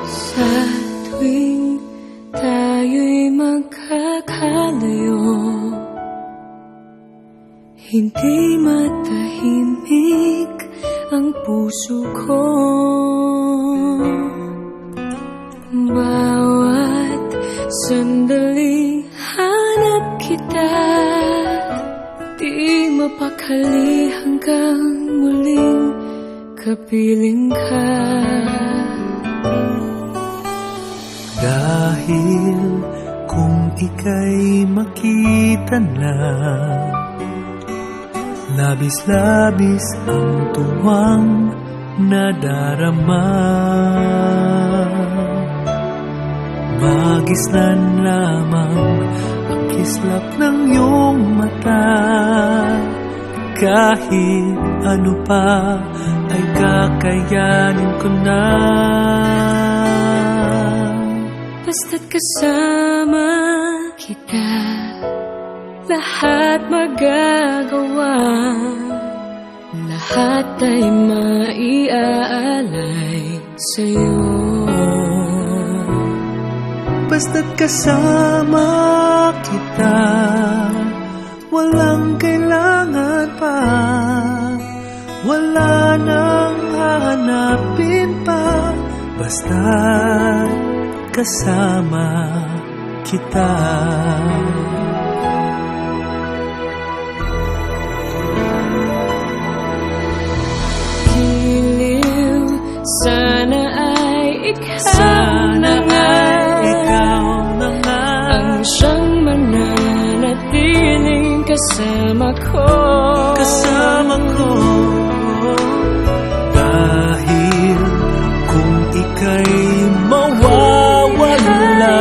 Sa tuwing tayo'y magkakalayo, hindi matahimik ang puso ko. Bawat sandali hanap kita, di mapakali hanggang muling kapiling ka. Dahil kung ika'y makita na, labis-labis ang tuwang nadarama. Magisnan lamang ang kislap ng iyong mata. Kahit ano pa ay kakayanin ko na. Basta't kasama kita, lahat magagawa. Lahat ay maiaalay sa'yo. Basta't kasama kita, walang kailangan pa. Wala nang hahanapin pa. Basta't kasama kita. Giliw, sana ay ikaw Sana ay ikaw na nga ang siyang mananatiling kasama ko. Kasama ko. Dahil kung ika'y mawawala,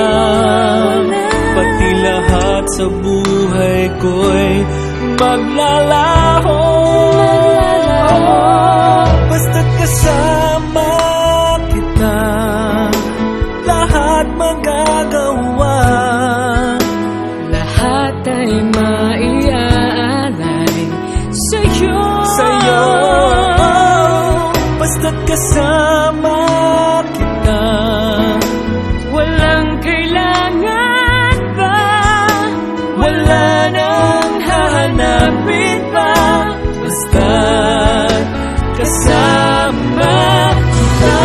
pati lahat sa buhay ko'y maglalaho. Basta't kasama kita, lahat magagawa. Lahat ay maiaalay sa'yo. Sa'yo, basta't kasama kita, Walang kailangan pa, wala nang hahanapin pa. Basta't kasama kita.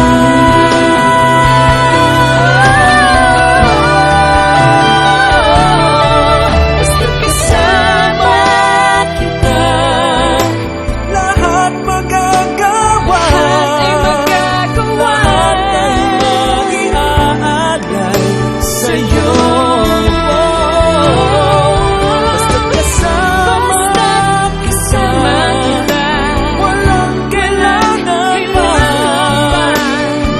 Basta't kasama kita, lahat magagawa. Lahat ay mag-iaalay sa'yo. Basta't kasama kita, walang kailangan pa.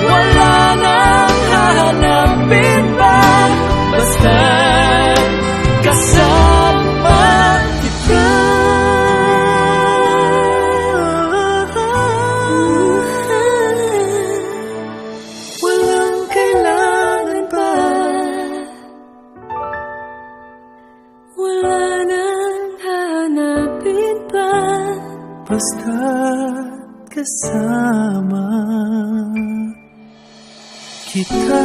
Wala nang hahanapin pa. Basta't kasama kita. Walang kailangan pa. wala nang hanapin pa. Basta't kasama kita.